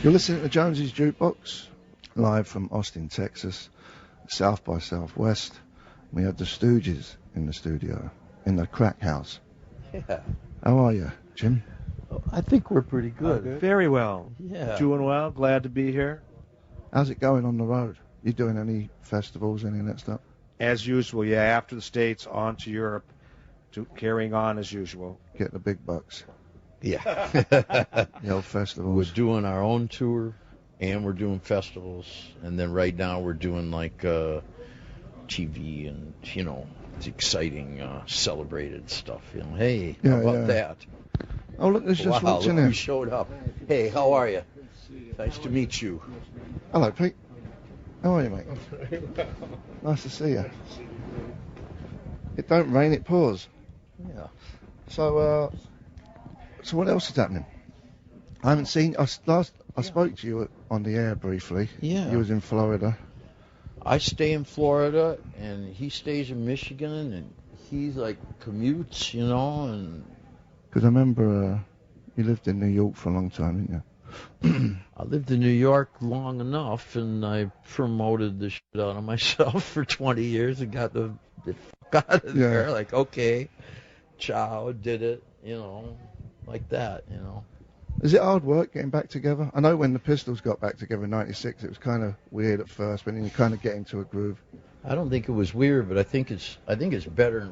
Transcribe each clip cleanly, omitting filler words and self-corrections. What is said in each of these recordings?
You're listening to Jonesy's Jukebox, live from Austin, Texas, South by Southwest. We had the Stooges in the studio, in the crack house. Yeah. How are you, Jim? I think we're pretty good. Very well. Yeah. Doing well. Glad to be here. How's it going on the road? You doing any festivals, any of that stuff? As usual, yeah. After the States, on to Europe, carrying on as usual. Get the big bucks. Yeah. The old festivals. We're doing our own tour, and we're doing festivals, and then right now we're doing like TV and, you know, it's exciting, celebrated stuff. You know, hey, how about that? Oh, look, there's just wow, watching look him. who showed up. Hey, how are you? Nice to meet you. Hello, Pete. How are you, mate? Nice to see you. It don't rain, it pours. Yeah. So what else is happening? I haven't seen. I spoke to you on the air briefly. Yeah. You was in Florida. I stay in Florida, and he stays in Michigan, and he's like commutes, you know, and. Because I remember you lived in New York for a long time, didn't you? I lived in New York long enough, and I promoted the shit out of myself for 20 years and got the fuck out of there. Like, okay, ciao, did it, you know, like that, you know. Is it hard work getting back together? I know when the Pistols got back together in '96, it was kind of weird at first, but then you kind of get into a groove. I don't think it was weird, but I think it's better.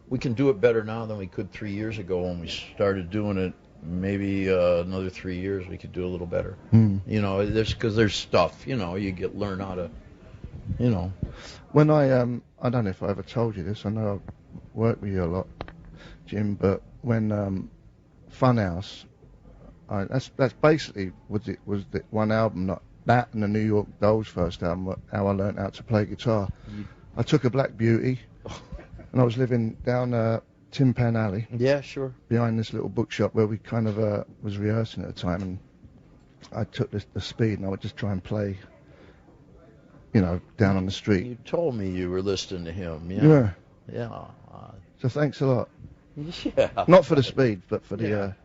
We can do it better now than we could 3 years ago when we started doing it. Maybe another 3 years we could do a little better. You know, there's stuff, you know, learn how to, you know. When I don't know if I ever told you this. I know I've worked with you a lot, Jim. But when Funhouse, that's basically was the one album, not that and the New York Dolls first album. How I learned how to play guitar. I took a Black Beauty, and I was living down Tin Pan Alley. Yeah, sure. Behind this little bookshop where we kind of was rehearsing at the time, and I took the speed and I would just try and play, you know, down on the street. You told me you were listening to him. Yeah. Yeah. So thanks a lot. Yeah. Not for the speed, but for the.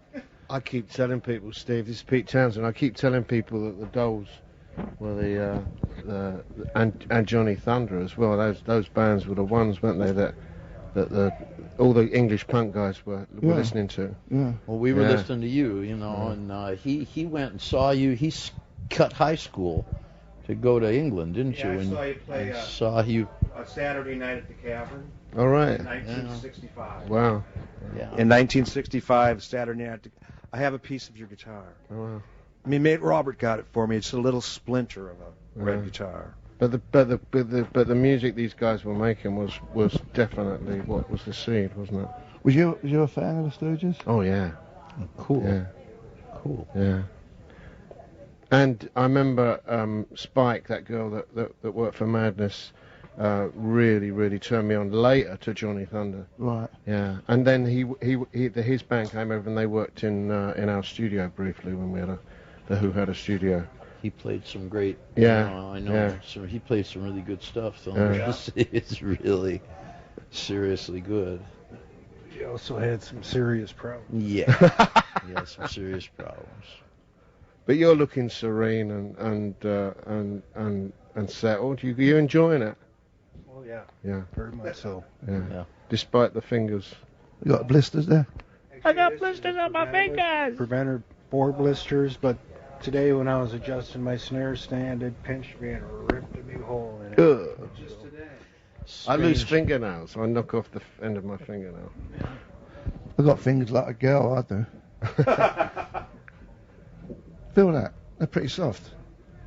I keep telling people, Steve, this is Pete Townsend. I keep telling people that the Dolls were and Johnny Thunder as well. Those bands were the ones, weren't they, that all the English punk guys were listening to. Yeah. Well, we were listening to you, you know, and he went and saw you. He cut high school to go to England, didn't you? I saw you play a Saturday night at the Cavern. All right. In 1965. Wow. Yeah. In 1965, Saturday night. I have a piece of your guitar. Oh, wow. I mean, mate Robert got it for me. It's a little splinter of a red guitar. But the music these guys were making was definitely what was the seed, wasn't it? Was you a fan of the Stooges? Oh yeah. Cool. Yeah. Cool. Yeah. And I remember Spike, that girl that worked for Madness, really turned me on later to Johnny Thunder. Right. Yeah. And then his band came over and they worked in our studio briefly when we had the Who had a studio. He played some great. Yeah. I know. Yeah. So he played some really good stuff. So Yeah. it's really seriously good. He also had some serious problems. Yeah. He had some serious problems. But you're looking serene and settled. You enjoying it? Oh yeah. Yeah. Very much so. Yeah. Despite the fingers. You got blisters there? I got blisters on my fingers. Prevented 4 blisters, but today when I was adjusting my snare stand, it pinched me and ripped a big hole in it. Ugh. Just today. I lose fingernails, so I knock off the end of my fingernail. I got fingers like a girl, I do. Feel that? They're pretty soft.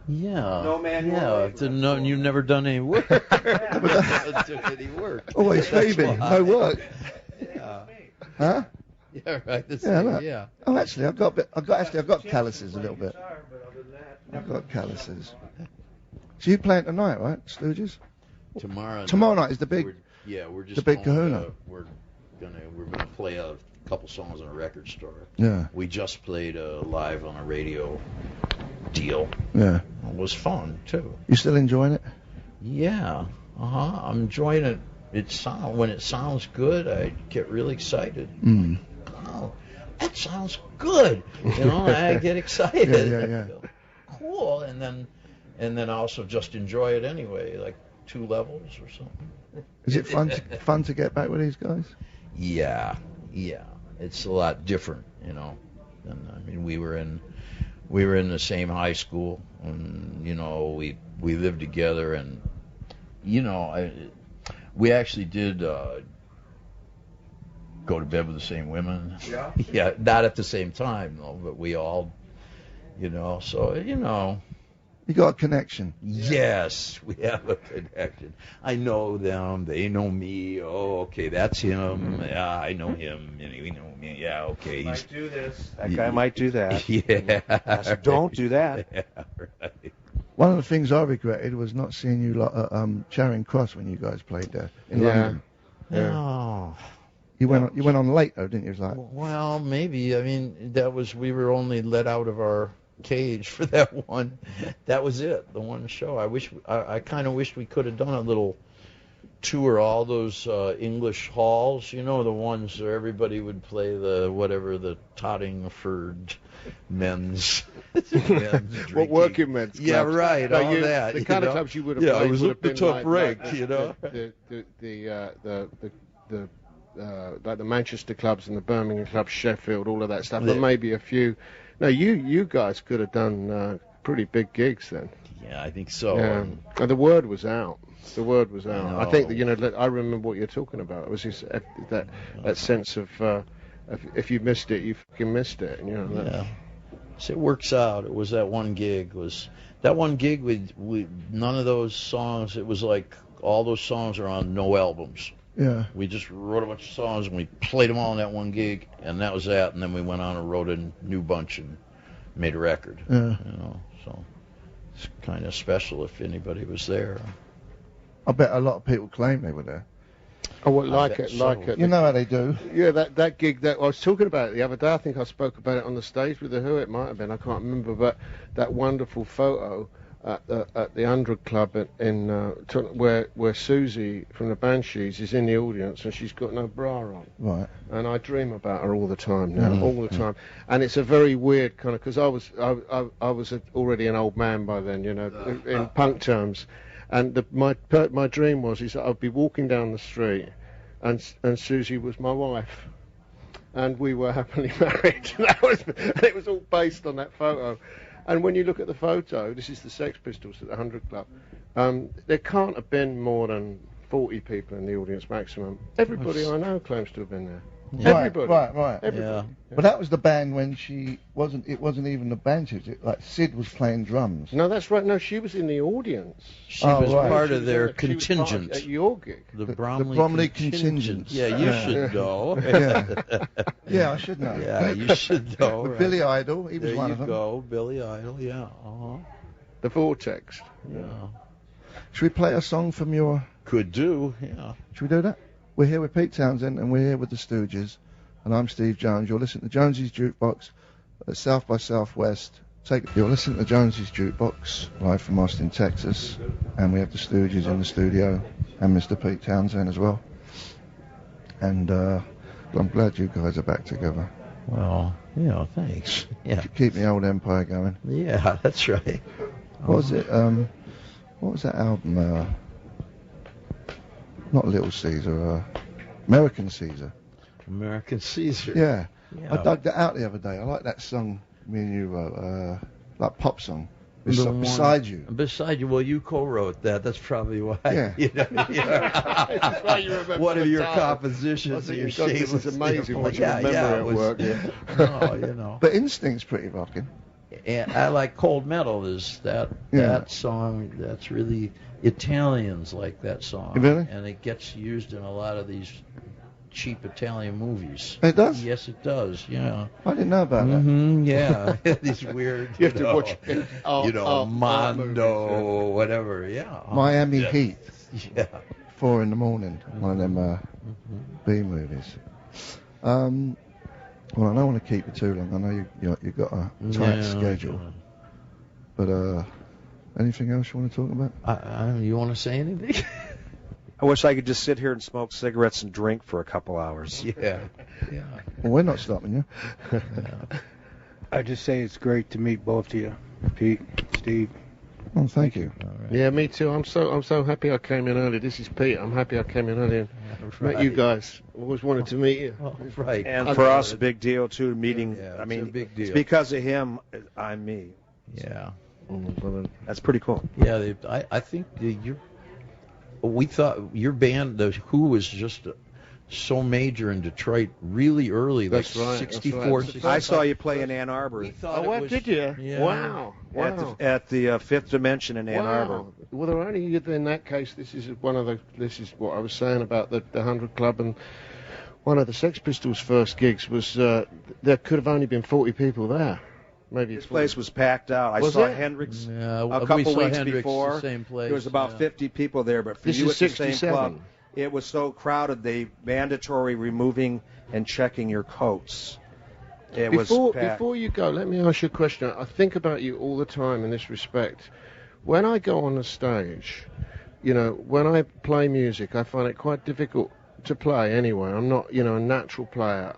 Yeah. No manual labor. No, you've never done any work. Never took any work. Always baby, no work. Yeah. Huh? Yeah, right. That's Yeah. Oh, actually, I've got calluses a little bit. I've got calluses. So you playing tonight, right, Stooges? Tomorrow night is the big. We're just the big Kahuna. We're gonna play a couple songs on a record store. Yeah. We just played live on a radio deal. Yeah. It was fun too. You still enjoying it? Yeah. I'm enjoying it. When it sounds good, I get really excited. Oh, that sounds good. You know, I get excited. Yeah. and then also just enjoy it anyway, like 2 levels or something. Is it fun to get back with these guys? Yeah, it's a lot different, And I mean, we were in the same high school, and we lived together, and we actually did go to bed with the same women. Yeah. Yeah, not at the same time though, but we all, so You got a connection. Yes, we have a connection. I know them. They know me. Oh, okay, that's him. Yeah, I know him. We know me. Yeah, okay. He might do this. That guy might do that. Yeah. So don't do that. Yeah, right. One of the things I regretted was not seeing you lot at Charing Cross when you guys played there in London. Yeah. Oh. You went on late though, didn't you? It was like, Well, maybe. I mean, we were only let out of our cage for that one. That was it, the one show. I kind of wished we could have done a little tour, all those English halls, the ones where everybody would play the Tottingford men's What working men's clubs? Yeah, right, No, all that. The kind of clubs you would have played it was would up have the been top like the Manchester clubs and the Birmingham clubs, Sheffield, all of that stuff. Yeah. But maybe a few. No, you guys could have done pretty big gigs then. Yeah, I think so. Yeah. And the word was out. I think that I remember what you're talking about. It was just that sense of if you missed it, you fucking missed it. Yeah. So it works out. It was that one gig. With none of those songs. It was like all those songs are on no albums. yeah. We just wrote a bunch of songs and we played them all on that one gig, and that was that. And then we went on and wrote a new bunch and made a record. Yeah. So it's kind of special if anybody was there. I bet a lot of people claim they were there. Oh, well, like it. You know how they do. Yeah, that gig that I was talking about it the other day. I think I spoke about it on the stage with the Who. It might have been. I can't remember. But that wonderful photo at the 100 Club where Susie from the Banshees is in the audience and she's got no bra on. Right. And I dream about her all the time now, all the time. And it's a very weird kind of, because I was already an old man by then, in punk terms. And my dream was that I'd be walking down the street, and Susie was my wife, and we were happily married. And it was all based on that photo. And when you look at the photo, this is the Sex Pistols at the 100 Club. There can't have been more than 40 people in the audience maximum. Everybody I know claims to have been there. Yeah. Everybody. Right. Everybody. Yeah. But that was the band when it wasn't even the Banshees. Like Sid was playing drums. No, that's right. No, she was in the audience. She was right. part She of was their in the- she was part contingent. at your gig. The The Bromley, Bromley contingent. Yeah, you should know. Yeah, I should know. Yeah, you should know. With right. Billy Idol, he was There one you of them. go, Billy Idol. Yeah. Uh-huh. The Vortex. Yeah. Should we play a song from your... Could do. Yeah. Should we do that? We're here with Pete Townsend and we're here with the Stooges. And I'm Steve Jones. You're listening to Jonesy's Jukebox at South by Southwest. You're listening to Jonesy's Jukebox live from Austin, Texas. And we have the Stooges in the studio and Mr. Pete Townsend as well. And I'm glad you guys are back together. Well, thanks. Yeah. Keep the old empire going. Yeah, that's right. What was it? What was that album? Not Little Caesar. American Caesar. American Caesar. Yeah. Yeah. I dug that out the other day. I like that song me and you wrote. Like pop song. The one- Beside You. Beside you. Well, you co-wrote that. That's probably why. Yeah. That's why you remember One of the your title. compositions. I your think this is shameless amazing what you yeah, remember yeah, at it was, work. No, But Instinct's pretty rocking. And I like Cold Metal. Is that song? That's really Italians like that song. Really? And it gets used in a lot of these cheap Italian movies. It does? Yes, it does. Yeah. I didn't know about that. Yeah. These weird. You have to watch it. Mondo, whatever. Yeah. Miami Yeah. Heat. Yeah. 4 in the morning. One of them B movies. Well, I don't want to keep you too long. I know you've got a tight schedule. But anything else you want to talk about? You want to say anything? I wish I could just sit here and smoke cigarettes and drink for a couple hours. Yeah. Well, we're not stopping you. I just say it's great to meet both of you, Pete, Steve. Oh, thank you. All right. Yeah, me too. I'm so happy I came in early. This is Pete. I'm happy I came in early and met you guys. Always wanted to meet you. Oh, right. And for us, a big deal too. Meeting. Yeah, I it's mean, a big deal. it's because of him. I'm me. Yeah. That's pretty cool. Yeah, I think we thought your band, The Who, was just so major in Detroit really early, like That's right, 64, that's right. 65. I saw you play in Ann Arbor We thought Oh, it was, did you? Yeah. Wow. at the Fifth Dimension in Ann Wow. Arbor. Well, there were only in that case. This is what I was saying about the 100 Club, and one of the Sex Pistols' first gigs was there could have only been 40 people there. Maybe This place was packed out. I Was saw it? Hendrix Yeah, a we couple saw weeks Hendrix, before. the same place. There was about 50 people there, but for This you is at the same 67. club, it was so crowded they mandatory removing and checking your coats. It was packed. Before you go, let me ask you a question. I think about you all the time in this respect. When I go on the stage, when I play music, I find it quite difficult to play anyway. I'm not, a natural player.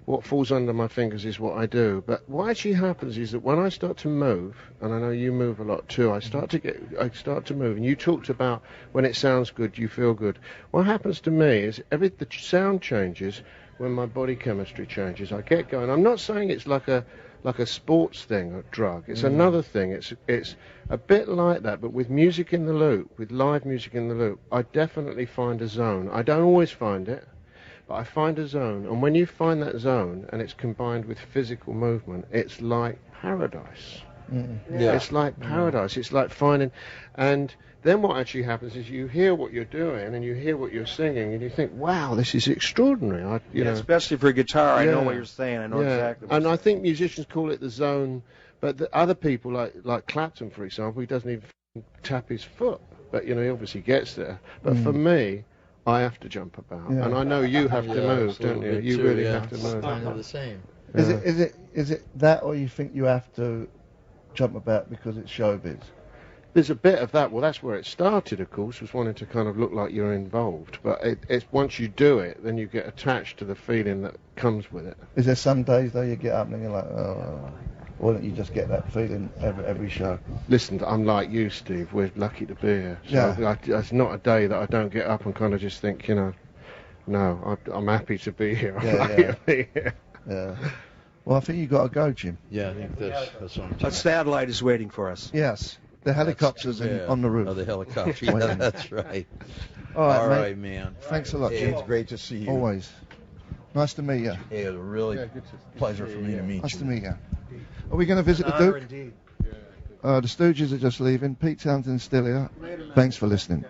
What falls under my fingers is what I do. But what actually happens is that when I start to move, and I know you move a lot too, I start to move. And you talked about when it sounds good, you feel good. What happens to me is the sound changes when my body chemistry changes. I get going. I'm not saying it's like a sports thing or drug. It's another thing. It's a bit like that, but with music in the loop, with live music in the loop, I definitely find a zone. I don't always find it. But I find a zone, and when you find that zone and it's combined with physical movement, it's like paradise. Yeah. It's like paradise. It's like finding, and then what actually happens is you hear what you're doing and you hear what you're singing, and you think, "Wow, this is extraordinary." Especially for guitar, I know Yeah. what you're saying. I know exactly. What And you're I think musicians call it the zone, but the other people like Clapton, for example, he doesn't even tap his foot, but he obviously gets there. But for me, I have to jump about, and I know you have to move, don't you? You really have to move. Kind of the same. Is it that, or you think you have to jump about because it's showbiz? There's a bit of that. Well, that's where it started, of course, was wanting to kind of look like you're involved. But it's once you do it, then you get attached to the feeling that comes with it. Is there some days though you get up and you're like, oh, why don't you just get that feeling every show? Listen, I'm like you, Steve. We're lucky to be here. So Yeah. it's not a day that I don't get up and kind of just think, no, I'm happy to be here. I'm lucky to be here. Yeah. Well, I think you got to go, Jim. Yeah, I think that's what I'm saying. saying. A satellite is waiting for us. Yes. The helicopters on the roof. Oh, the helicopter. Yeah, that's right. All right, All mate. right, man. Thanks a lot, Hey, Jim. it's great to see you. Always. Nice to meet you. Hey, it's a really pleasure for me to meet Nice you. to meet you. Are we going to visit the Honor Duke? indeed. The Stooges are just leaving. Pete Townsend's still here. Thanks for listening.